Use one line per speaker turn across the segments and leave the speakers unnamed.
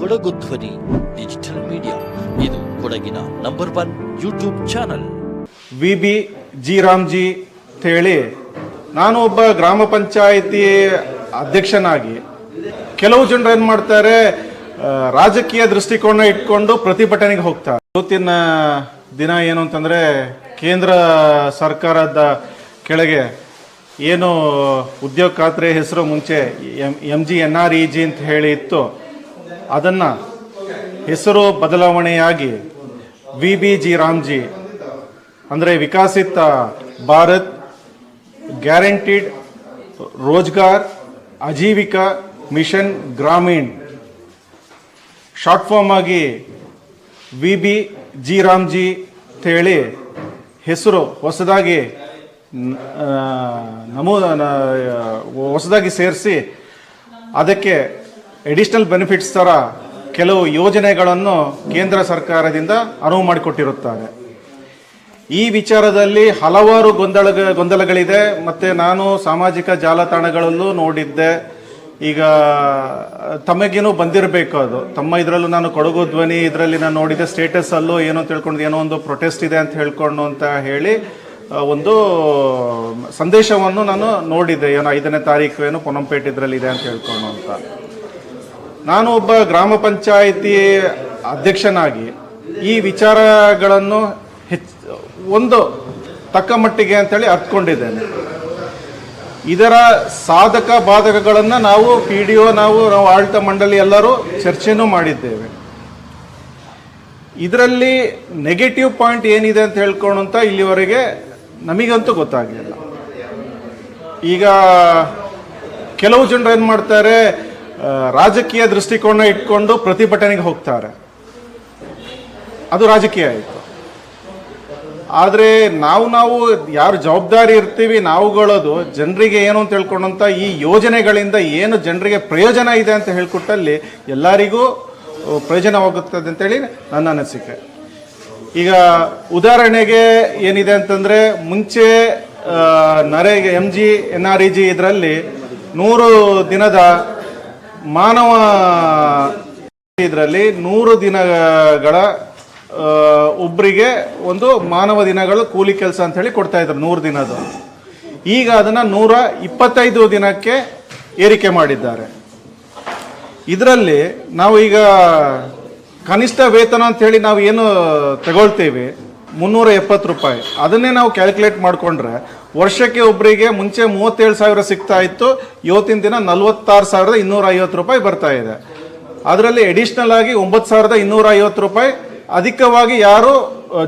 ಕೊಡಗು ಧ್ವನಿ digital media, ಇದು ಕೊಡಗಿನ number 1 YouTube channel.
V G Ramji ಅಂತ ಹೇಳಿ, ನಾನು ಒಬ್ಬ ಗ್ರಾಮ ಪಂಚಾಯಿತಿ ಅಧ್ಯಕ್ಷನಾಗಿ ಕೆಲವು ಜನರು ಏನು ಮಾಡ್ತಾರೆ, ರಾಜಕೀಯ ದೃಷ್ಟಿಕೋನ ಇಟ್ಕೊಂಡು ಪ್ರತಿಭಟನೆಗೆ ಹೋಗ್ತಾರೆ. ಇವತ್ತಿನ ದಿನ ಏನು ಅಂತಂದರೆ, ಕೇಂದ್ರ ಸರ್ಕಾರದ ಕೆಳಗೆ ಏನು ಉದ್ಯೋಗ ಖಾತ್ರಿ ಹೆಸರು ಮುಂಚೆ MGNREG ಅಂತ ಹೇಳಿ ಇತ್ತು, ಅದನ್ನು ಹೆಸರು ಬದಲಾವಣೆಯಾಗಿ VBG ರಾಮ್ಜಿ ಅಂದರೆ Viksit Bharat guaranteed Rozgar Ajeevika mission Gramin, short form ಆಗಿ VBG ರಾಮ್ಜಿ ಅಂತ ಹೇಳಿ ಹೆಸರು ಹೊಸದಾಗಿ ಸೇರಿಸಿ ಅದಕ್ಕೆ ಎಡಿಷನಲ್ ಬೆನಿಫಿಟ್ಸ್ ಥರ ಕೆಲವು ಯೋಜನೆಗಳನ್ನು ಕೇಂದ್ರ ಸರ್ಕಾರದಿಂದ ಅನುವು ಮಾಡಿಕೊಟ್ಟಿರುತ್ತಾರೆ. ಈ ವಿಚಾರದಲ್ಲಿ ಹಲವಾರು ಗೊಂದಲಗಳಿದೆ. ಮತ್ತು ನಾನು ಸಾಮಾಜಿಕ ಜಾಲತಾಣಗಳಲ್ಲೂ ನೋಡಿದ್ದೆ. ಈಗ ತಮಗೇನೋ ಬಂದಿರಬೇಕು, ಅದು ತಮ್ಮ ಇದರಲ್ಲೂ ನಾನು ಕೊಡಗು ಧ್ವನಿ ಇದರಲ್ಲಿ ನಾನು ನೋಡಿದ್ದೆ, ಸ್ಟೇಟಸಲ್ಲೂ ಏನೋ ತಿಳ್ಕೊಂಡು ಏನೋ ಒಂದು ಪ್ರೊಟೆಸ್ಟ್ ಇದೆ ಅಂತ ಹೇಳ್ಕೊಂಡು ಅಂತ ಹೇಳಿ ಒಂದು ಸಂದೇಶವನ್ನು ನಾನು ನೋಡಿದ್ದೆ. ಏನೋ 5ನೇ ತಾರೀಕು ಏನೋ ಪೊನ್ನಂಪೇಟೆ ಇದರಲ್ಲಿ ಇದೆ ಅಂತ ಹೇಳ್ಕೊಂಡು ಅಂತ. ನಾನು ಒಬ್ಬ ಗ್ರಾಮ ಪಂಚಾಯಿತಿ ಅಧ್ಯಕ್ಷನಾಗಿ ಈ ವಿಚಾರಗಳನ್ನು ಒಂದು ತಕ್ಕ ಮಟ್ಟಿಗೆ ಅಂತೇಳಿ ಅರ್ಥಕೊಂಡಿದ್ದೇನೆ. ಇದರ ಸಾಧಕ ಬಾಧಕಗಳನ್ನು ನಾವು PDO ನಾವು ಆಡಳಿತ ಮಂಡಳಿ ಎಲ್ಲರೂ ಚರ್ಚೆನೂ ಮಾಡಿದ್ದೇವೆ. ಇದರಲ್ಲಿ ನೆಗೆಟಿವ್ ಪಾಯಿಂಟ್ ಏನಿದೆ ಅಂತ ಹೇಳ್ಕೊಂಡು ಅಂತ ಇಲ್ಲಿವರೆಗೆ ನಮಗಂತೂ ಗೊತ್ತಾಗಲಿಲ್ಲ. ಈಗ ಕೆಲವು ಜನರು ಏನು ಮಾಡ್ತಾರೆ, ರಾಜಕೀಯ ದೃಷ್ಟಿಕೋನ ಇಟ್ಕೊಂಡು ಪ್ರತಿಭಟನೆಗೆ ಹೋಗ್ತಾರೆ. ಅದು ರಾಜಕೀಯ ಆಯಿತು. ಆದರೆ ನಾವು ಯಾರು ಜವಾಬ್ದಾರಿ ಇರ್ತೀವಿ, ನಾವುಗಳದು ಜನರಿಗೆ ಏನು ಅಂತ ಹೇಳ್ಕೊಂಡಂತ ಈ ಯೋಜನೆಗಳಿಂದ ಏನು ಜನರಿಗೆ ಪ್ರಯೋಜನ ಇದೆ ಅಂತ ಹೇಳ್ಕೊಟ್ಟಲ್ಲಿ ಎಲ್ಲರಿಗೂ ಪ್ರಯೋಜನವಾಗುತ್ತದೆ ಅಂತೇಳಿ ನನ್ನ ಅನಿಸಿಕೆ. ಈಗ ಉದಾಹರಣೆಗೆ ಏನಿದೆ ಅಂತಂದರೆ, ಮುಂಚೆ MGNREG ಇದರಲ್ಲಿ 100 ದಿನದ ಮಾನವ ಇದರಲ್ಲಿ 100 ದಿನಗಳ ಒಬ್ಬರಿಗೆ ಒಂದು ಮಾನವ ದಿನಗಳು ಕೂಲಿ ಕೆಲಸ ಅಂತ ಹೇಳಿ ಕೊಡ್ತಾ ಇದ್ರು 100 ದಿನದ. ಈಗ ಅದನ್ನು 125 ದಿನಕ್ಕೆ ಏರಿಕೆ ಮಾಡಿದ್ದಾರೆ. ಇದರಲ್ಲಿ ನಾವು ಈಗ ಕನಿಷ್ಠ ವೇತನ ಅಂತ ಹೇಳಿ ನಾವು ಏನು ತಗೊಳ್ತೇವೆ 370 ರೂಪಾಯಿ, ಅದನ್ನೇ ನಾವು ಕ್ಯಾಲ್ಕುಲೇಟ್ ಮಾಡಿಕೊಂಡ್ರೆ ವರ್ಷಕ್ಕೆ ಒಬ್ಬರಿಗೆ ಮುಂಚೆ 37,000 ಸಿಗ್ತಾ ಇತ್ತು, ಇವತ್ತಿನ ದಿನ 46,250 ರೂಪಾಯಿ ಬರ್ತಾ ಇದೆ. ಅದರಲ್ಲಿ ಎಡಿಷನಲ್ ಆಗಿ 9,250 ರೂಪಾಯಿ ಅಧಿಕವಾಗಿ ಯಾರು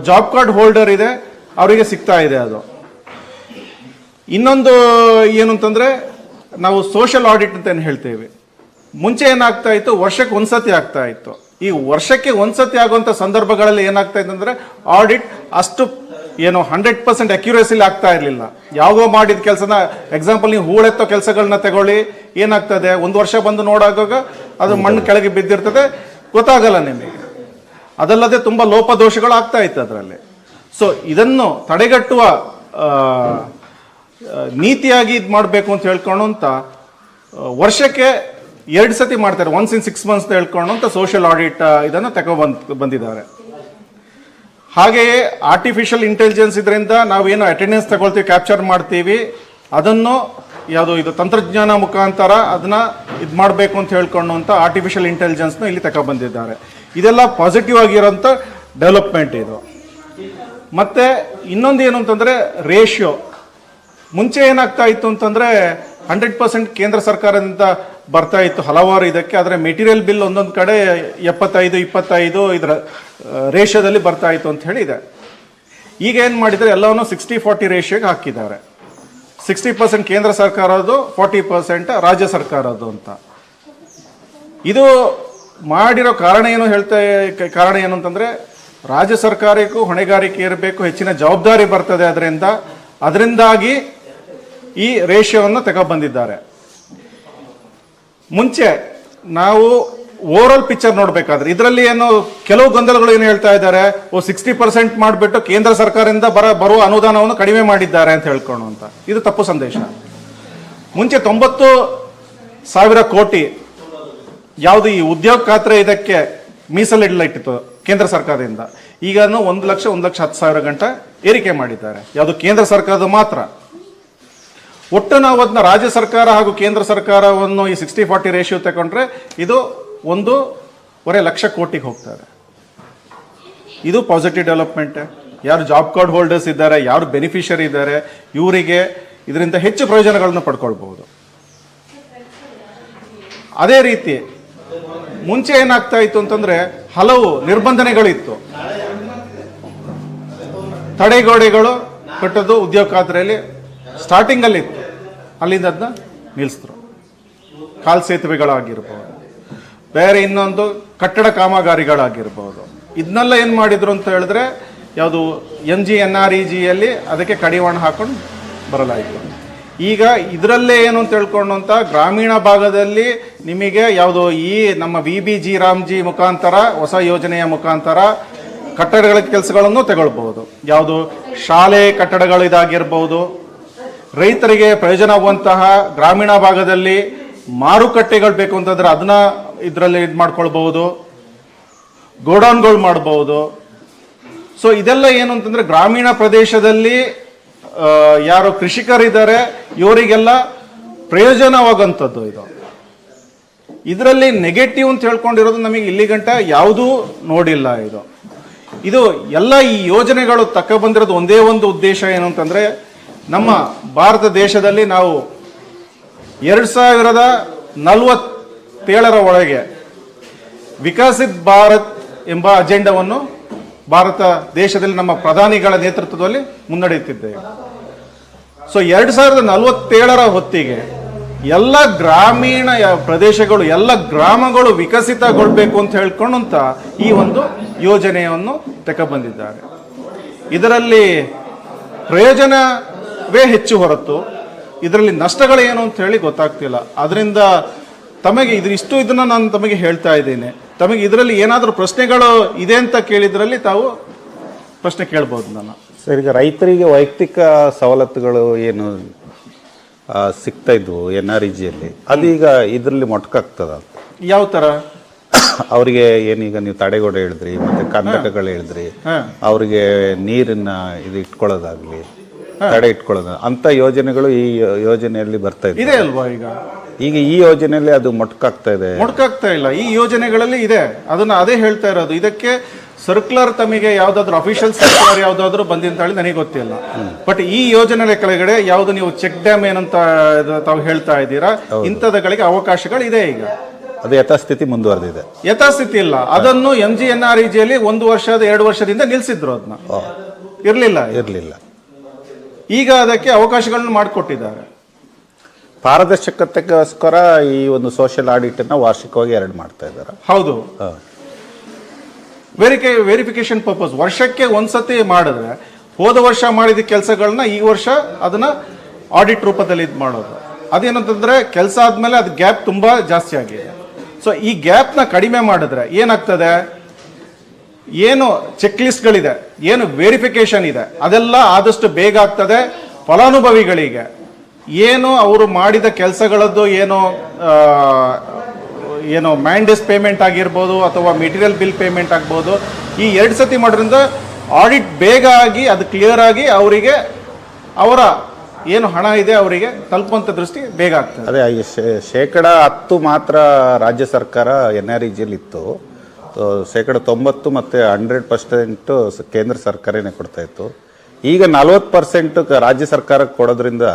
ಜಾಬ್ ಕಾರ್ಡ್ ಹೋಲ್ಡರ್ ಇದೆ ಅವರಿಗೆ ಸಿಗ್ತಾ ಇದೆ. ಅದು ಇನ್ನೊಂದು ಏನು ಅಂತಂದರೆ, ನಾವು ಸೋಷಿಯಲ್ ಆಡಿಟ್ ಅಂತ ಏನು ಹೇಳ್ತೇವೆ, ಮುಂಚೆ ಏನಾಗ್ತಾ ಇತ್ತು, ವರ್ಷಕ್ಕೆ ಒಂದ್ಸತಿ ಆಗ್ತಾ ಇತ್ತು. ಈ ವರ್ಷಕ್ಕೆ ಒಂದ್ಸತಿ ಆಗುವಂಥ ಸಂದರ್ಭಗಳಲ್ಲಿ ಏನಾಗ್ತಾ ಇತ್ತು ಅಂದರೆ, ಆಡಿಟ್ ಅಷ್ಟು ಏನು 100% ಅಕ್ಯುರೇಸಿಲಿ ಆಗ್ತಾ ಇರಲಿಲ್ಲ. ಯಾವಾಗೋ ಮಾಡಿದ ಕೆಲಸನ, ಎಕ್ಸಾಂಪಲ್ ನೀವು ಹೂಳೆತ್ತೋ ಕೆಲಸಗಳನ್ನ ತಗೊಳ್ಳಿ, ಏನಾಗ್ತದೆ, ಒಂದು ವರ್ಷ ಬಂದು ನೋಡಾಗ ಅದು ಮಣ್ಣು ಕೆಳಗೆ ಬಿದ್ದಿರ್ತದೆ, ಗೊತ್ತಾಗಲ್ಲ ನಿಮಗೆ. ಅದಲ್ಲದೆ ತುಂಬ ಲೋಪದೋಷಗಳು ಆಗ್ತಾ ಇತ್ತು ಅದರಲ್ಲಿ. ಸೊ ಇದನ್ನು ತಡೆಗಟ್ಟುವ ನೀತಿಯಾಗಿ ಇದು ಮಾಡಬೇಕು ಅಂತ ಹೇಳ್ಕೊಂಡು ಅಂತ ವರ್ಷಕ್ಕೆ 2 ಸತಿ ಮಾಡ್ತಾರೆ, ಒನ್ಸ್ ಇನ್ 6 ಮಂತ್ಸ್ ಹೇಳ್ಕೊಂಡು ಅಂತ ಸೋಷಿಯಲ್ ಆಡಿಟ್ ಇದನ್ನು ಬಂದಿದ್ದಾರೆ. ಹಾಗೆಯೇ ಆರ್ಟಿಫಿಷಿಯಲ್ ಇಂಟೆಲಿಜೆನ್ಸ್ ಇದರಿಂದ ನಾವೇನು ಅಟೆಂಡೆನ್ಸ್ ತಗೊಳ್ತೀವಿ, ಕ್ಯಾಪ್ಚರ್ ಮಾಡ್ತೀವಿ, ಅದನ್ನು ಇದು ತಂತ್ರಜ್ಞಾನ ಮುಖಾಂತರ ಅದನ್ನ ಇದು ಮಾಡಬೇಕು ಅಂತ ಹೇಳ್ಕೊಂಡು ಅಂತ ಆರ್ಟಿಫಿಷಿಯಲ್ ಇಂಟೆಲಿಜೆನ್ಸ್ನ ಇಲ್ಲಿ ಬಂದಿದ್ದಾರೆ. ಇದೆಲ್ಲ ಪಾಸಿಟಿವ್ ಆಗಿರೋಂಥ ಡೆವಲಪ್ಮೆಂಟ್ ಇದು. ಮತ್ತು ಇನ್ನೊಂದು ಏನು ಅಂತಂದರೆ, ರೇಷಿಯೋ. ಮುಂಚೆ ಏನಾಗ್ತಾ ಇತ್ತು ಅಂತಂದರೆ 100% ಕೇಂದ್ರ ಸರ್ಕಾರದಿಂದ ಬರ್ತಾ ಇತ್ತು ಹಲವಾರು ಇದಕ್ಕೆ. ಆದರೆ ಮೆಟೀರಿಯಲ್ ಬಿಲ್ ಒಂದೊಂದು ಕಡೆ 75-25 ಇದರ ರೇಷಿಯೋದಲ್ಲಿ ಬರ್ತಾ ಇತ್ತು ಅಂತ ಹೇಳಿ ಇದೆ. ಈಗ ಏನು ಮಾಡಿದರೆ ಎಲ್ಲವನ್ನು 60-40 ರೇಷಿಯೋಗೆ ಹಾಕಿದ್ದಾರೆ. 60% ಕೇಂದ್ರ ಸರ್ಕಾರದ್ದು, 40% ರಾಜ್ಯ ಸರ್ಕಾರದ್ದು ಅಂತ. ಇದು ಮಾಡಿರೋ ಕಾರಣ ಏನು ಅಂತಂದರೆ, ರಾಜ್ಯ ಸರ್ಕಾರಕ್ಕೂ ಹೊಣೆಗಾರಿಕೆ ಇರಬೇಕು, ಹೆಚ್ಚಿನ ಜವಾಬ್ದಾರಿ ಬರ್ತದೆ ಅದರಿಂದಾಗಿ ಈ ರೇಷಿಯೋವನ್ನು ತಗೊಬಂದಿದ್ದಾರೆ. ಮುಂಚೆ ನಾವು ಓವರಾಲ್ ಪಿಕ್ಚರ್ ನೋಡಬೇಕಾದ್ರೆ ಇದರಲ್ಲಿ ಏನು ಕೆಲವು ಗೊಂದಲಗಳು ಏನು ಹೇಳ್ತಾ ಇದ್ದಾರೆ, 60% ಮಾಡಿಬಿಟ್ಟು ಕೇಂದ್ರ ಸರ್ಕಾರದಿಂದ ಬರುವ ಅನುದಾನವನ್ನು ಕಡಿಮೆ ಮಾಡಿದ್ದಾರೆ ಅಂತ ಹೇಳ್ಕೊಂಡು ಅಂತ. ಇದು ತಪ್ಪು ಸಂದೇಶ. ಮುಂಚೆ 90,000 ಕೋಟಿ ಯಾವುದು ಈ ಉದ್ಯೋಗ ಖಾತ್ರಿ ಇದಕ್ಕೆ ಮೀಸಲಿಡಲಿಟ್ಟಿತ್ತು ಕೇಂದ್ರ ಸರ್ಕಾರದಿಂದ, ಈಗ 1,10,000 ಗಂಟೆ ಏರಿಕೆ ಮಾಡಿದ್ದಾರೆ. ಯಾವುದು ಕೇಂದ್ರ ಸರ್ಕಾರದ ಮಾತ್ರ. ಒಟ್ಟು ನಾವು ಅದನ್ನ ರಾಜ್ಯ ಸರ್ಕಾರ ಹಾಗೂ ಕೇಂದ್ರ ಸರ್ಕಾರವನ್ನು ಈ 60-40 ರೇಷಿಯೋ ತಗೊಂಡ್ರೆ ಇದು 1.5 ಲಕ್ಷ ಕೋಟಿಗೆ ಹೋಗ್ತಾರೆ. ಇದು ಪಾಸಿಟಿವ್ ಡೆವಲಪ್ಮೆಂಟ್. ಯಾರು ಜಾಬ್ ಕಾರ್ಡ್ ಹೋಲ್ಡರ್ಸ್ ಇದ್ದಾರೆ, ಯಾರು ಬೆನಿಫಿಷರಿ ಇದ್ದಾರೆ, ಇವರಿಗೆ ಇದರಿಂದ ಹೆಚ್ಚು ಪ್ರಯೋಜನಗಳನ್ನು ಪಡ್ಕೊಳ್ಬಹುದು. ಅದೇ ರೀತಿ ಮುಂಚೆ ಏನಾಗ್ತಾ ಇತ್ತು ಅಂತಂದ್ರೆ ಹಲವು ನಿರ್ಬಂಧನೆಗಳಿತ್ತು, ತಡೆಗೋಡೆಗಳು ಕಟ್ಟೋದು ಉದ್ಯೋಗ ಖಾತ್ರಿಯಲ್ಲಿ ಸ್ಟಾರ್ಟಿಂಗ್ ಅಲ್ಲಿ ಇತ್ತು. ಅಲ್ಲಿಂದ ಅದನ್ನ ನಿಲ್ಲಿಸಿದ್ರು. ಕಾಲ್ ಸೇತುವೆಗಳಾಗಿರ್ಬೋದು, ಬೇರೆ ಇನ್ನೊಂದು ಕಟ್ಟಡ ಕಾಮಗಾರಿಗಳಾಗಿರ್ಬೋದು, ಇದನ್ನೆಲ್ಲ ಏನು ಮಾಡಿದ್ರು ಅಂತ ಹೇಳಿದ್ರೆ ಯಾವುದು MGNREGಯಲ್ಲಿ ಅದಕ್ಕೆ ಕಡಿವಾಣ ಹಾಕೊಂಡು ಬರಲಾಯಿತು. ಈಗ ಇದರಲ್ಲೇ ಏನು ಅಂತ ಹೇಳ್ಕೊಂಡು ಅಂತ ಗ್ರಾಮೀಣ ಭಾಗದಲ್ಲಿ ನಿಮಗೆ ಯಾವುದು ಈ ನಮ್ಮ VBG ರಾಮ್ಜಿ ಮುಖಾಂತರ ಹೊಸ ಯೋಜನೆಯ ಮುಖಾಂತರ ಕಟ್ಟಡಗಳ ಕೆಲಸಗಳನ್ನು ತಗೊಳ್ಬಹುದು. ಯಾವುದು ಶಾಲೆ ಕಟ್ಟಡಗಳು ಇದಾಗಿರ್ಬೋದು, ರೈತರಿಗೆ ಪ್ರಯೋಜನ ಆಗುವಂತಹ ಗ್ರಾಮೀಣ ಭಾಗದಲ್ಲಿ ಮಾರುಕಟ್ಟೆಗಳು ಬೇಕು ಅಂತಂದ್ರೆ ಅದನ್ನ ಇದರಲ್ಲಿ ಇದು ಮಾಡ್ಕೊಳ್ಬಹುದು, ಗೋಡೌನ್ಗಳು ಮಾಡಬಹುದು. ಸೊ ಇದೆಲ್ಲ ಏನು ಅಂತಂದ್ರೆ ಗ್ರಾಮೀಣ ಪ್ರದೇಶದಲ್ಲಿ ಯಾರು ಕೃಷಿಕರಿದ್ದಾರೆ ಇವರಿಗೆಲ್ಲ ಪ್ರಯೋಜನವಾಗುವಂಥದ್ದು ಇದು. ಇದರಲ್ಲಿ ನೆಗೆಟಿವ್ ಅಂತ ಹೇಳ್ಕೊಂಡಿರೋದು ನಮಗೆ ಇಲ್ಲಿ ಗಂಟ ಯಾವುದೂ ನೋಡಿಲ್ಲ. ಇದು ಎಲ್ಲ ಈ ಯೋಜನೆಗಳು ತಕ್ಕ ಬಂದಿರೋದು ಒಂದೇ ಒಂದು ಉದ್ದೇಶ ಏನು ಅಂತಂದ್ರೆ ನಮ್ಮ ಭಾರತ ದೇಶದಲ್ಲಿ ನಾವು 2047 ಒಳಗೆ ವಿಕಸಿತ್ ಭಾರತ್ ಎಂಬ ಅಜೆಂಡಾವನ್ನು ಭಾರತ ದೇಶದಲ್ಲಿ ನಮ್ಮ ಪ್ರಧಾನಿಗಳ ನೇತೃತ್ವದಲ್ಲಿ ಮುನ್ನಡೆಯುತ್ತಿದ್ದೇವೆ. ಸೊ 2047 ಹೊತ್ತಿಗೆ ಎಲ್ಲ ಗ್ರಾಮೀಣ ಪ್ರದೇಶಗಳು, ಎಲ್ಲ ಗ್ರಾಮಗಳು ವಿಕಸಿತಗೊಳ್ಬೇಕು ಅಂತ ಹೇಳ್ಕೊಂಡಂತ ಈ ಒಂದು ಯೋಜನೆಯನ್ನು ತಗೊಬಂದಿದ್ದಾರೆ. ಇದರಲ್ಲಿ ಪ್ರಯೋಜನವೇ ಹೆಚ್ಚು ಹೊರತು ಇದರಲ್ಲಿ ನಷ್ಟಗಳೇನು ಅಂತ ಹೇಳಿ ಗೊತ್ತಾಗ್ತಿಲ್ಲ. ಅದರಿಂದ ತಮಗೆ ಇದನ್ನ ನಾನು ತಮಗೆ ಹೇಳ್ತಾ ಇದ್ದೇನೆ. ತಮಗೆ ಇದರಲ್ಲಿ ಏನಾದರೂ ಪ್ರಶ್ನೆಗಳು ಇದೆ ಅಂತ ಕೇಳಿದ್ರಲ್ಲಿ ತಾವು ಪ್ರಶ್ನೆ ಕೇಳ್ಬೋದು ನನ್ನ.
ಸರ್, ಈಗ ರೈತರಿಗೆ ವೈಯಕ್ತಿಕ ಸವಲತ್ತುಗಳು ಏನು ಸಿಗ್ತಾ ಇದ್ವು NREGಯಲ್ಲಿ, ಅದೀಗ ಇದರಲ್ಲಿ ಮೊಟಕಾಗ್ತದ?
ಯಾವ ತರ?
ಅವರಿಗೆ ಏನೀಗ ನೀವು ತಡೆಗೋಡೆ ಹೇಳಿದ್ರಿ, ಮತ್ತೆ ಕಂದಕಗಳು ಹೇಳಿದ್ರಿ, ಅವರಿಗೆ ನೀರನ್ನ ಇದು ಇಟ್ಕೊಳ್ಳೋದಾಗ್ಲಿ, ತಡೆ ಇಟ್ಕೊಳ್ಳೋದು ಅಂತ ಯೋಜನೆಗಳು ಈ ಯೋಜನೆಯಲ್ಲಿ ಬರ್ತಾ ಇದೆ
ಅಲ್ವಾ?
ಈಗ ಈ ಯೋಜನೆಯಲ್ಲಿ ಅದು ಮೊಟಕಾಗ್ತಾ ಇದೆ?
ಮೊಟಕಾಗ್ತಾ ಇಲ್ಲ. ಈ ಯೋಜನೆಗಳಲ್ಲಿ ಇದೆ, ಅದೇ ಹೇಳ್ತಾ ಇರೋದು. ಇದಕ್ಕೆ ಸರ್ಕ್ಯುಲರ್ ತಮಗೆ ಯಾವ್ದಾದ್ರು ಅಫಿಷಿಯಲ್ ಸರ್ಕ್ಯುಲರ್ ಯಾವ್ದಾದ್ರು ಬಂದಿದೆ ಅಂತ ಹೇಳಿ ನನಗೆ ಗೊತ್ತಿಲ್ಲ. ಬಟ್ ಈ ಯೋಜನೆ ಕೆಳಗಡೆ ಯಾವ್ದು ನೀವು ಚೆಕ್ ಡ್ಯಾಮ್ ಏನಂತ ತಾವು ಹೇಳ್ತಾ ಇದ್ದೀರಾ, ಇಂಥದಗಳಿಗೆ ಅವಕಾಶಗಳು ಇದೆ. ಈಗ
ಅದು ಯಥಾಸ್ಥಿತಿ ಮುಂದುವರೆದಿದೆ?
ಯಥಾಸ್ಥಿತಿ ಇಲ್ಲ. ಅದನ್ನು MGNREGಯಲ್ಲಿ 1 ವರ್ಷದ 2 ವರ್ಷದಿಂದ ನಿಲ್ಸಿದ್ರು. ಅದನ್ನ ಇರ್ಲಿಲ್ಲ. ಈಗ ಅದಕ್ಕೆ ಅವಕಾಶಗಳನ್ನು ಮಾಡಿಕೊಟ್ಟಿದ್ದಾರೆ.
ಪಾರದರ್ಶಕತೆಗೋಸ್ಕರ ಈ ಒಂದು ಸೋಷಿಯಲ್ ಆಡಿಟ್ ಅನ್ನ ವಾರ್ಷಿಕವಾಗಿ 2 ಮಾಡ್ತಾ ಇದ್ದಾರೆ.
ಹೌದು, ವೆರಿಫಿಕೇಶನ್ ಪರ್ಪಸ್ ವರ್ಷಕ್ಕೆ ಒಂದ್ಸತಿ ಮಾಡಿದ್ರೆ ಹೋದ ವರ್ಷ ಮಾಡಿದ ಕೆಲಸಗಳನ್ನ ಈ ವರ್ಷ ಅದನ್ನ ಆಡಿಟ್ ರೂಪದಲ್ಲಿ ಇದು ಮಾಡೋದು. ಅದೇನಂತಂದ್ರೆ ಕೆಲಸ ಆದ್ಮೇಲೆ ಅದು ಗ್ಯಾಪ್ ತುಂಬಾ ಜಾಸ್ತಿ ಆಗಿದೆ. ಸೊ ಈ ಗ್ಯಾಪ್ನ ಕಡಿಮೆ ಮಾಡಿದ್ರೆ ಏನಾಗ್ತದೆ, ಏನು ಚೆಕ್ ಲಿಸ್ಟ್ಗಳಿದೆ, ಏನು ವೆರಿಫಿಕೇಶನ್ ಇದೆ, ಅದೆಲ್ಲ ಆದಷ್ಟು ಬೇಗ ಆಗ್ತದೆ. ಫಲಾನುಭವಿಗಳಿಗೆ ಏನು ಅವರು ಮಾಡಿದ ಕೆಲಸಗಳದ್ದು ಏನು ಮ್ಯಾಂಡೇಸ್ ಪೇಮೆಂಟ್ ಆಗಿರ್ಬೋದು ಅಥವಾ ಮೆಟೀರಿಯಲ್ ಬಿಲ್ ಪೇಮೆಂಟ್ ಆಗ್ಬೋದು, ಈ 2 ಸತಿ ಮಾಡೋದ್ರಿಂದ ಆಡಿಟ್ ಬೇಗ ಆಗಿ ಅದು ಕ್ಲಿಯರ್ ಆಗಿ ಅವರಿಗೆ ಅವರ ಏನು ಹಣ ಇದೆ ಅವರಿಗೆ ತಲುಪುವಂಥ ದೃಷ್ಟಿ ಬೇಗ ಆಗ್ತದೆ.
ಅದೇ 10% ಮಾತ್ರ ರಾಜ್ಯ ಸರ್ಕಾರ NREGಯಲ್ಲಿ ಇತ್ತು, 90% ಮತ್ತು 100% ಕೇಂದ್ರ ಸರ್ಕಾರನೇ ಕೊಡ್ತಾ ಇತ್ತು. ಈಗ 40% ರಾಜ್ಯ ಸರ್ಕಾರಕ್ಕೆ ಕೊಡೋದ್ರಿಂದ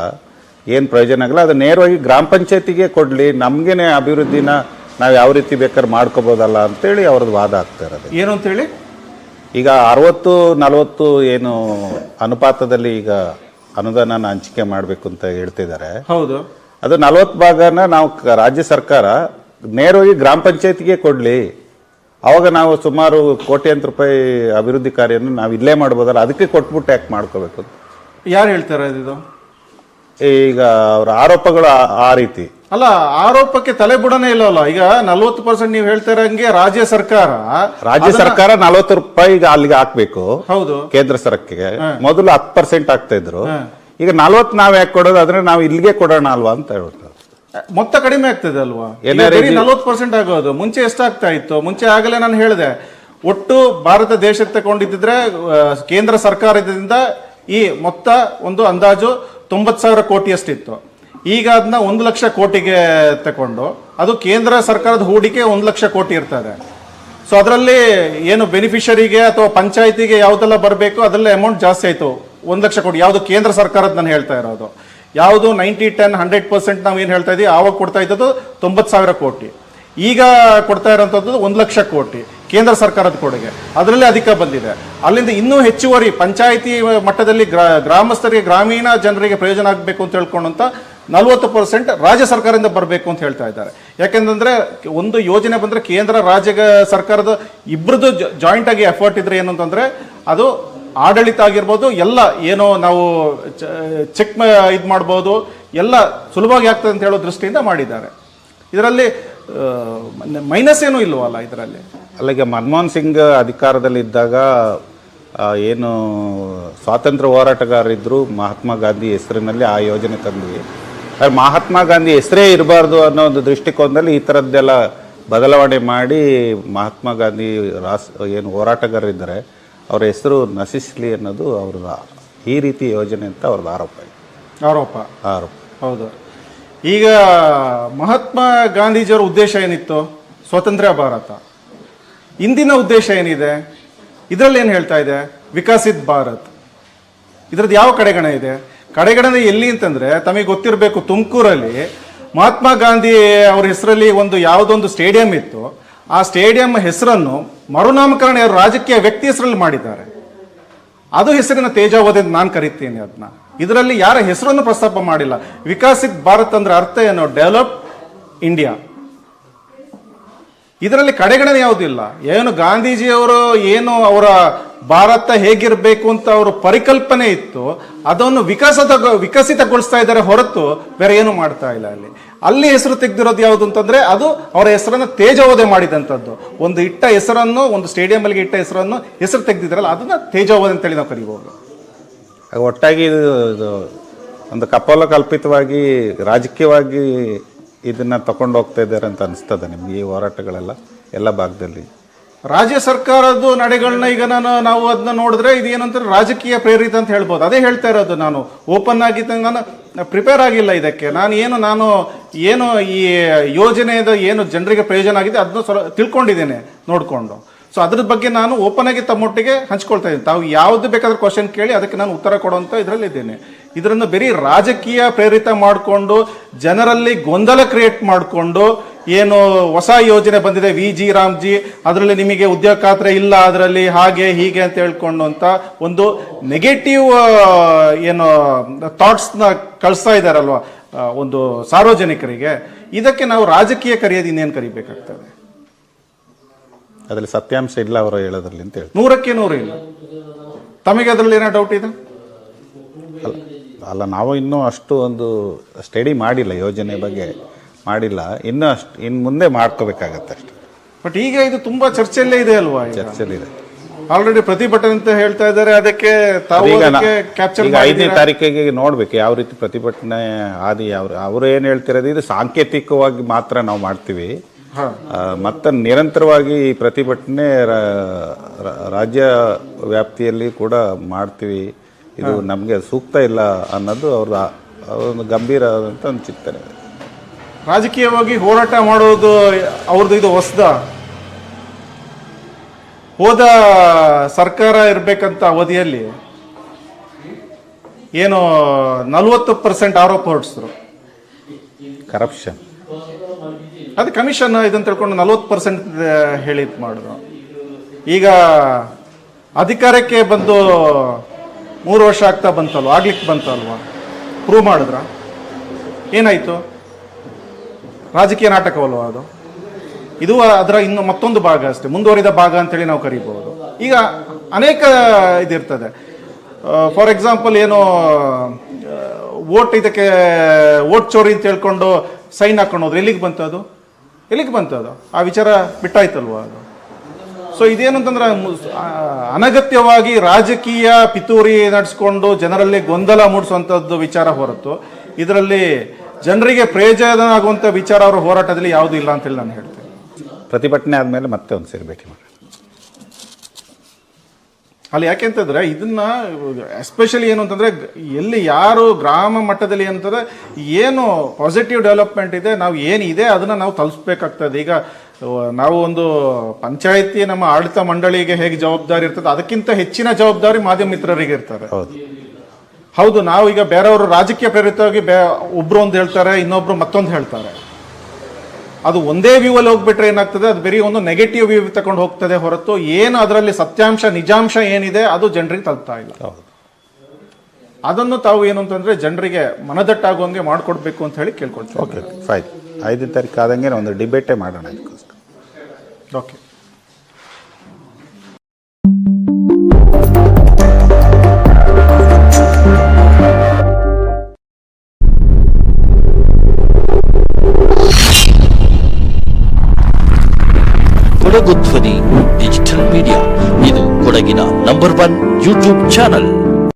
ಏನು ಪ್ರಯೋಜನ ಆಗಲ್ಲ. ಅದು ನೇರವಾಗಿ ಗ್ರಾಮ ಪಂಚಾಯತಿಗೆ ಕೊಡಲಿ, ನಮಗೇನೆ ಅಭಿವೃದ್ಧಿನ ನಾವು ಯಾವ ರೀತಿ ಬೇಕಾದ್ರೆ ಮಾಡ್ಕೋಬೋದಲ್ಲ ಅಂತೇಳಿ ಅವ್ರದ್ದು ವಾದ ಆಗ್ತಾ ಇರೋದು.
ಏನು ಅಂತೇಳಿ,
ಈಗ 60-40 ಏನು ಅನುಪಾತದಲ್ಲಿ ಈಗ ಅನುದಾನ ಹಂಚಿಕೆ ಮಾಡಬೇಕು ಅಂತ ಹೇಳ್ತಿದ್ದಾರೆ.
ಹೌದು,
ಅದು 40 ಭಾಗನ ನಾವು ರಾಜ್ಯ ಸರ್ಕಾರ ನೇರವಾಗಿ ಗ್ರಾಮ ಪಂಚಾಯತಿಗೆ ಕೊಡಲಿ, ಅವಾಗ ನಾವು ಸುಮಾರು ಕೋಟ್ಯಾಂತರ ರೂಪಾಯಿ ಅಭಿವೃದ್ಧಿ ಕಾರ್ಯವನ್ನು ನಾವು ಇಲ್ಲೇ ಮಾಡ್ಬೋದಲ್ಲ, ಅದಕ್ಕೆ ಕೊಟ್ಬಿಟ್ಟು ಯಾಕೆ ಮಾಡ್ಕೋಬೇಕು?
ಯಾರು ಹೇಳ್ತಾರೆ ಇದು?
ಈಗ ಅವ್ರ ಆರೋಪಗಳು ಆ ರೀತಿ
ಅಲ್ಲ, ಆರೋಪಕ್ಕೆ ತಲೆ ಬುಡನೇ ಇಲ್ಲವಲ್ಲ. ಈಗ 40% ನೀವು ಹೇಳ್ತಾರಂಗೆ ರಾಜ್ಯ ಸರ್ಕಾರ
40 ರೂಪಾಯಿ ಈಗ ಅಲ್ಲಿಗೆ ಹಾಕ್ಬೇಕು.
ಹೌದು,
ಕೇಂದ್ರ ಸರ್ಕಾರಕ್ಕೆ ಮೊದಲು 10% ಆಗ್ತಾ ಇದ್ರು. ಈಗ 40 ನಾವ್ ಯಾಕೆ ಕೊಡೋದು? ಆದ್ರೆ ನಾವು ಇಲ್ಲಿಗೆ ಕೊಡೋಣ ಅಲ್ವಾ ಅಂತ ಹೇಳ್ತಾರೆ.
ಮೊತ್ತ ಕಡಿಮೆ ಆಗ್ತದೆ ಅಲ್ವಾ?
NREG
40% ಆಗೋದು. ಮುಂಚೆ ಎಷ್ಟಾಗ್ತಾ ಇತ್ತು? ಮುಂಚೆ ಆಗಲೇ ನಾನು ಹೇಳಿದೆ, ಒಟ್ಟು ಭಾರತ ದೇಶಕ್ಕೆ ತಗೊಂಡಿದ್ದಿದ್ರೆ ಕೇಂದ್ರ ಸರ್ಕಾರದಿಂದ ಈ ಮೊತ್ತ ಒಂದು ಅಂದಾಜು 90,000 ಕೋಟಿಯಷ್ಟಿತ್ತು. ಈಗ ಅದನ್ನ 1 ಲಕ್ಷ ಕೋಟಿಗೆ ತಗೊಂಡು, ಅದು ಕೇಂದ್ರ ಸರ್ಕಾರದ ಹೂಡಿಕೆ 1 ಲಕ್ಷ ಕೋಟಿ ಇರ್ತದೆ. ಸೊ ಅದರಲ್ಲಿ ಏನು ಬೆನಿಫಿಷರಿಗೆ ಅಥವಾ ಪಂಚಾಯತಿಗೆ ಯಾವುದೆಲ್ಲ ಬರಬೇಕು ಅದೆಲ್ಲ ಅಮೌಂಟ್ ಜಾಸ್ತಿ ಆಯಿತು. 1 ಲಕ್ಷ ಕೋಟಿ ಯಾವುದು ಕೇಂದ್ರ ಸರ್ಕಾರದ ನಾನು ಹೇಳ್ತಾ ಇರೋದು. ಯಾವುದು 90-10-100% ನಾವು ಏನು ಹೇಳ್ತಾ ಇದ್ದೀವಿ ಆವಾಗ ಕೊಡ್ತಾ ಇದ್ದದ್ದು 90,000 ಕೋಟಿ. ಈಗ ಕೊಡ್ತಾ ಇರೋಂಥದ್ದು 1 ಲಕ್ಷ ಕೋಟಿ ಕೇಂದ್ರ ಸರ್ಕಾರದ ಕೊಡುಗೆ. ಅದರಲ್ಲಿ ಅಧಿಕ ಬಂದಿದೆ. ಅಲ್ಲಿಂದ ಇನ್ನೂ ಹೆಚ್ಚುವರಿ ಪಂಚಾಯಿತಿ ಮಟ್ಟದಲ್ಲಿ ಗ್ರಾಮಸ್ಥರಿಗೆ, ಗ್ರಾಮೀಣ ಜನರಿಗೆ ಪ್ರಯೋಜನ ಆಗಬೇಕು ಅಂತ ಹೇಳ್ಕೊಂಡಂತ 40% ರಾಜ್ಯ ಸರ್ಕಾರದಿಂದ ಬರಬೇಕು ಅಂತ ಹೇಳ್ತಾ ಇದ್ದಾರೆ. ಯಾಕೆಂದ್ರೆ ಒಂದು ಯೋಜನೆ ಬಂದ್ರೆ ಕೇಂದ್ರ ರಾಜ್ಯ ಸರ್ಕಾರದ ಇಬ್ಬರದು ಜಾಯಿಂಟ್ ಆಗಿ ಎಫರ್ಟ್ ಇದ್ರೆ ಏನು ಅಂತಂದ್ರೆ ಅದು ಆಡಳಿತ ಆಗಿರ್ಬೋದು, ಎಲ್ಲ ಏನೋ ನಾವು ಚೆಕ್ ಇದು ಮಾಡ್ಬೋದು, ಎಲ್ಲ ಸುಲಭವಾಗಿ ಆಗ್ತದೆ ಅಂತ ಹೇಳೋ ದೃಷ್ಟಿಯಿಂದ ಮಾಡಿದ್ದಾರೆ. ಇದರಲ್ಲಿ ಮೈನಸ್ ಏನೂ ಇಲ್ವಲ್ಲ ಇದರಲ್ಲಿ.
ಅಲ್ಲಿಗೆ ಮನಮೋಹನ್ ಸಿಂಗ್ ಅಧಿಕಾರದಲ್ಲಿದ್ದಾಗ ಏನು ಸ್ವಾತಂತ್ರ್ಯ ಹೋರಾಟಗಾರರಿದ್ದರು, ಮಹಾತ್ಮ ಗಾಂಧಿ ಹೆಸರಿನಲ್ಲಿ ಆ ಯೋಜನೆ ತಂದ್ವಿ. ಆದರೆ ಮಹಾತ್ಮ ಗಾಂಧಿ ಹೆಸರೇ ಇರಬಾರ್ದು ಅನ್ನೋ ಒಂದು ದೃಷ್ಟಿಕೋನದಲ್ಲಿ ಈ ಥರದ್ದೆಲ್ಲ ಬದಲಾವಣೆ ಮಾಡಿ ಮಹಾತ್ಮ ಗಾಂಧಿ ಏನು ಹೋರಾಟಗಾರರಿದ್ದಾರೆ ಅವರ ಹೆಸರು ನಶಿಸಲಿ ಅನ್ನೋದು ಅವ್ರದ್ದು ಈ ರೀತಿ ಯೋಜನೆ ಅಂತ ಅವ್ರದ್ದು ಆರೋಪ.
ಹೌದು. ಈಗ ಮಹಾತ್ಮ ಗಾಂಧೀಜಿಯವರ ಉದ್ದೇಶ ಏನಿತ್ತು? ಸ್ವತಂತ್ರ ಭಾರತ. ಇಂದಿನ ಉದ್ದೇಶ ಏನಿದೆ? ಇದರಲ್ಲಿ ಏನು ಹೇಳ್ತಾ ಇದೆ? ವಿಕಸಿತ್ ಭಾರತ್. ಇದ್ರದ್ದು ಯಾವ ಕಡೆಗಣೆ ಇದೆ? ಕಡೆಗಣನೆ ಎಲ್ಲಿ ಅಂತಂದ್ರೆ ತಮಗೆ ಗೊತ್ತಿರಬೇಕು, ತುಮಕೂರಲ್ಲಿ ಮಹಾತ್ಮ ಗಾಂಧಿ ಅವ್ರ ಹೆಸರಲ್ಲಿ ಯಾವುದೊಂದು ಸ್ಟೇಡಿಯಂ ಇತ್ತು. ಆ ಸ್ಟೇಡಿಯಂ ಹೆಸರನ್ನು ಮರುನಾಮಕರಣ ರಾಜಕೀಯ ವ್ಯಕ್ತಿ ಹೆಸರಲ್ಲಿ ಮಾಡಿದ್ದಾರೆ. ಅದು ಹೆಸರಿನ ತೇಜಾವಧಿ ಅಂತ ನಾನು ಕರಿತೀನಿ ಅದನ್ನ. ಇದರಲ್ಲಿ ಯಾರ ಹೆಸರನ್ನು ಪ್ರಸ್ತಾಪ ಮಾಡಿಲ್ಲ. ವಿಕಸಿತ್ ಭಾರತ್ ಅಂದ್ರೆ ಅರ್ಥ ಏನು? Develop India. ಇದರಲ್ಲಿ ಕಡೆಗಣನೆ ಯಾವುದಿಲ್ಲ. ಏನು ಗಾಂಧೀಜಿಯವರು ಏನು ಅವರ ಭಾರತ ಹೇಗಿರಬೇಕು ಅಂತ ಅವರ ಪರಿಕಲ್ಪನೆ ಇತ್ತು, ಅದನ್ನು ವಿಕಸಿತಗೊಳಿಸ್ತಾ ಇದ್ದಾರೆ ಹೊರತು ಬೇರೆ ಏನು ಮಾಡ್ತಾ ಇಲ್ಲ. ಅಲ್ಲಿ ಹೆಸರು ತೆಗೆದಿರೋದು ಯಾವುದು ಅಂತಂದ್ರೆ ಅದು ಅವರ ಹೆಸರನ್ನು ತೇಜೋವಧೆ ಮಾಡಿದಂಥದ್ದು. ಒಂದು ಇಟ್ಟ ಹೆಸರನ್ನು, ಒಂದು ಸ್ಟೇಡಿಯಂ ಅಲ್ಲಿ ಇಟ್ಟ ಹೆಸರು ತೆಗೆದಿದ್ರಲ್ಲ, ಅದನ್ನ ತೇಜೋವಧೆ ಅಂತೇಳಿ ನಾವು ಕರಿಬಹುದು.
ಒಟ್ಟಾಗಿ ಇದು ಒಂದು ಕಲ್ಪಿತವಾಗಿ ರಾಜಕೀಯವಾಗಿ ಇದನ್ನ ತಗೊಂಡು ಹೋಗ್ತಾ ಇದ್ದಾರೆ ಅಂತ ಅನಿಸ್ತದೆ ನಿಮ್ಗೆ ಈ ಹೋರಾಟಗಳೆಲ್ಲ ಎಲ್ಲ ಭಾಗದಲ್ಲಿ?
ರಾಜ್ಯ ಸರ್ಕಾರದ ನಡೆಗಳನ್ನ ಈಗ ನಾವು ಅದನ್ನ ನೋಡಿದ್ರೆ ಇದು ಏನಂತಾರೆ ರಾಜಕೀಯ ಪ್ರೇರಿತ ಅಂತ ಹೇಳ್ಬೋದು. ಅದೇ ಹೇಳ್ತಾ ಇರೋದು. ನಾನು ಓಪನ್ ಆಗಿ ನಾನು ಪ್ರಿಪೇರ್ ಆಗಿಲ್ಲ ಇದಕ್ಕೆ. ನಾನು ಏನು ಈ ಯೋಜನೆಯ ಏನು ಜನರಿಗೆ ಪ್ರಯೋಜನ ಆಗಿದೆ ಅದನ್ನ ತಿಳ್ಕೊಂಡಿದ್ದೇನೆ ನೋಡ್ಕೊಂಡು. ಸೊ ಅದ್ರ ಬಗ್ಗೆ ನಾನು ಓಪನ್ ಆಗಿ ತಮ್ಮೊಟ್ಟಿಗೆ ಹಂಚ್ಕೊಳ್ತಾ ಇದ್ದೀನಿ. ತಾವು ಯಾವ್ದು ಬೇಕಾದ್ರೂ ಕ್ವಶನ್ ಕೇಳಿ ಅದಕ್ಕೆ ನಾನು ಉತ್ತರ ಕೊಡುವಂತ ಇದರಲ್ಲಿ ಇದ್ದೇನೆ. ಇದನ್ನು ಬರೀ ರಾಜಕೀಯ ಪ್ರೇರಿತ ಮಾಡಿಕೊಂಡು ಜನರಲ್ಲಿ ಗೊಂದಲ ಕ್ರಿಯೇಟ್ ಮಾಡಿಕೊಂಡು ಏನು ಹೊಸ ಯೋಜನೆ ಬಂದಿದೆ VG ರಾಮ್ಜಿ, ಅದರಲ್ಲಿ ನಿಮಗೆ ಉದ್ಯೋಗ ಖಾತ್ರಿ ಇಲ್ಲ, ಅದರಲ್ಲಿ ಹಾಗೆ ಹೀಗೆ ಅಂತ ಹೇಳ್ಕೊಂಡು ಅಂತ ಒಂದು ನೆಗೆಟಿವ್ ಏನು ಥಾಟ್ಸ್ನ ಕಳಿಸ್ತಾ ಇದ್ದಾರಲ್ವ ಒಂದು ಸಾರ್ವಜನಿಕರಿಗೆ. ಇದಕ್ಕೆ ನಾವು ರಾಜಕೀಯ ಕರೆಯೋದು ಇನ್ನೇನು ಕರಿಬೇಕಾಗ್ತದೆ?
ಅದರಲ್ಲಿ ಸತ್ಯಾಂಶ ಇಲ್ಲ ಅವರು ಹೇಳೋದ್ರಲ್ಲಿ ಅಂತ ಹೇಳಿ
100ಕ್ಕೆ 100 ಇಲ್ಲ. ತಮಗೆ ಅದರಲ್ಲಿ ಏನೋ ಡೌಟ್ ಇದೆ?
ಅಲ್ಲ, ನಾವು ಇನ್ನೂ ಅಷ್ಟು ಒಂದು ಸ್ಟಡಿ ಮಾಡಿಲ್ಲ, ಯೋಜನೆ ಬಗ್ಗೆ ಮಾಡಿಲ್ಲ. ಇನ್ನು ಮುಂದೆ ಮಾಡ್ಕೋಬೇಕಾಗತ್ತೆ ಅಷ್ಟೇ.
ಬಟ್ ಈಗ ಇದು ತುಂಬಾ ಚರ್ಚೆಯಲ್ಲೇ ಇದೆ ಅಲ್ವಾ?
ಚರ್ಚೆಯಲ್ಲಿ ಇದೆ.
ಆಲ್ರೆಡಿ ಪ್ರತಿಭಟನೆ ಅಂತ ಹೇಳ್ತಾ ಇದ್ದಾರೆ. ಅದಕ್ಕೆ ತಾವು ಕ್ಯಾಪ್ಚರ್
5ನೇ ತಾರೀಕಿಗೆ ನೋಡ್ಬೇಕು ಯಾವ ರೀತಿ ಪ್ರತಿಭಟನೆ ಆದಿ. ಅವರು ಏನ್ ಹೇಳ್ತಿರೋದು, ಇದು ಸಾಂಕೇತಿಕವಾಗಿ ಮಾತ್ರ ನಾವು ಮಾಡ್ತೀವಿ, ಮತ್ತೆ ನಿರಂತರವಾಗಿ ಈ ಪ್ರತಿಭಟನೆ ರಾಜ್ಯ ವ್ಯಾಪ್ತಿಯಲ್ಲಿ ಕೂಡ ಮಾಡ್ತೀವಿ, ಇದು ನಮಗೆ ಸೂಕ್ತ ಇಲ್ಲ ಅನ್ನೋದು ಅವ್ರ ಒಂದು ಗಂಭೀರವಾದಂಥ ಒಂದು ಚಿಂತನೆ.
ರಾಜಕೀಯವಾಗಿ ಹೋರಾಟ ಮಾಡೋದು ಅವ್ರದ್ದು ಇದು ಹೊಸದ? ಹೋದ ಸರ್ಕಾರ ಇರಬೇಕಂತ ಅವಧಿಯಲ್ಲಿ ಏನು 40% ಆರೋಪ ಹೊರಡಿಸಿದ್ರು.
ಕರಪ್ಷನ್,
ಅದು ಕಮಿಷನ್ ಇದನ್ನು ತಿಳ್ಕೊಂಡು 40% ಹೇಳಿ ಮಾಡಿದ್ರು. ಈಗ ಅಧಿಕಾರಕ್ಕೆ ಬಂದು 3 ವರ್ಷ ಆಗ್ತಾ ಬಂತಲ್ವ, ಆಗ್ಲಿಕ್ಕೆ ಬಂತಲ್ವಾ, ಪ್ರೂವ್ ಮಾಡಿದ್ರ? ಏನಾಯ್ತು? ರಾಜಕೀಯ ನಾಟಕವಲ್ವ ಅದು? ಇದು ಅದರ ಇನ್ನು ಮತ್ತೊಂದು ಭಾಗ ಅಷ್ಟೇ, ಮುಂದುವರಿದ ಭಾಗ ಅಂತೇಳಿ ನಾವು ಕರಿಬಹುದು. ಈಗ ಅನೇಕ ಇದಿರ್ತದೆ. ಫಾರ್ ಎಕ್ಸಾಂಪಲ್ ಏನು ಇದಕ್ಕೆ ವೋಟ್ ಚೋರಿ ಅಂತ ಹೇಳ್ಕೊಂಡು ಸೈನ್ ಹಾಕೊಂಡು ಹೋದ್ರೆ ಎಲ್ಲಿಗೆ ಬಂತು ಅದು? ಆ ವಿಚಾರ ಬಿಟ್ಟಾಯ್ತಲ್ವ ಅದು? ಸೊ ಇದೇನಂತಂದ್ರೆ ಅನಗತ್ಯವಾಗಿ ರಾಜಕೀಯ ಪಿತೂರಿ ನಡೆಸ್ಕೊಂಡು ಜನರಲ್ಲಿ ಗೊಂದಲ ಮೂಡಿಸುವಂಥದ್ದು ವಿಚಾರ ಹೊರತು ಇದರಲ್ಲಿ ಜನರಿಗೆ ಪ್ರಯೋಜನ ಆಗುವಂಥ ವಿಚಾರ ಅವರ ಹೋರಾಟದಲ್ಲಿ ಯಾವುದೂ ಇಲ್ಲ ಅಂತೇಳಿ ನಾನು ಹೇಳ್ತೇನೆ.
ಪ್ರತಿಭಟನೆ ಆದಮೇಲೆ ಮತ್ತೆ ಒಂದು ಸೇರಿ ಭೇಟಿ ಮಾಡಿ.
ಅಲ್ಲಿ ಯಾಕೆಂತಂದ್ರೆ ಇದನ್ನ ಎಸ್ಪೆಷಲಿ ಏನು ಅಂತಂದ್ರೆ ಎಲ್ಲಿ ಯಾರು ಗ್ರಾಮ ಮಟ್ಟದಲ್ಲಿ ಅಂತಂದ್ರೆ ಏನು ಪಾಸಿಟಿವ್ ಡೆವಲಪ್ಮೆಂಟ್ ಇದೆ, ನಾವು ಏನಿದೆ ಅದನ್ನ ನಾವು ತಲುಪಿಸ್ಬೇಕಾಗ್ತದೆ. ಈಗ ನಾವು ಒಂದು ಪಂಚಾಯತಿ ನಮ್ಮ ಆಡಳಿತ ಮಂಡಳಿಗೆ ಹೇಗೆ ಜವಾಬ್ದಾರಿ ಇರ್ತದೆ, ಅದಕ್ಕಿಂತ ಹೆಚ್ಚಿನ ಜವಾಬ್ದಾರಿ ಮಾಧ್ಯಮ ಮಿತ್ರರಿಗೆ ಇರ್ತಾರೆ. ಹೌದು, ನಾವು ಈಗ ಬೇರೆಯವರು ರಾಜಕೀಯ ಪ್ರೇರಿತವಾಗಿ ಒಬ್ರು ಒಂದು ಹೇಳ್ತಾರೆ, ಇನ್ನೊಬ್ರು ಮತ್ತೊಂದು ಹೇಳ್ತಾರೆ. ಅದು ಒಂದೇ ವ್ಯೂ ಅಲ್ಲಿ ಹೋಗ್ಬಿಟ್ರೆ ಏನಾಗ್ತದೆ, ಅದು ಬರೀ ಒಂದು ನೆಗೆಟಿವ್ ವ್ಯೂ ತಗೊಂಡು ಹೋಗ್ತದೆ ಹೊರತು ಏನು ಅದರಲ್ಲಿ ಸತ್ಯಾಂಶ ನಿಜಾಂಶ ಏನಿದೆ ಅದು ಜನರಿಗೆ ತಲುಪ್ತಾ ಇಲ್ಲ. ಅದನ್ನು ತಾವು ಏನು ಅಂತಂದ್ರೆ ಜನರಿಗೆ ಮನದಟ್ಟಾಗುವಂಗೆ ಮಾಡ್ಕೊಡ್ಬೇಕು ಅಂತ ಹೇಳಿ ಕೇಳ್ಕೊಳ್ತೀವಿ.
Okay, fine. 5ನೇ ತಾರೀಕು ಆದಂಗೆ ಒಂದು ಡಿಬೇಟೇ ಮಾಡೋಣ ಇದಕ್ಕೋಸ್ಕರ.
ಓಕೆ.
ಕೊಡಗು ಧ್ವನಿ ಡಿಜಿಟಲ್ ಮೀಡಿಯಾ, ಇದು ಕೊಡಗಿನ ನಂಬರ್ 1 ಯೂಟ್ಯೂಬ್ ಚಾನಲ್.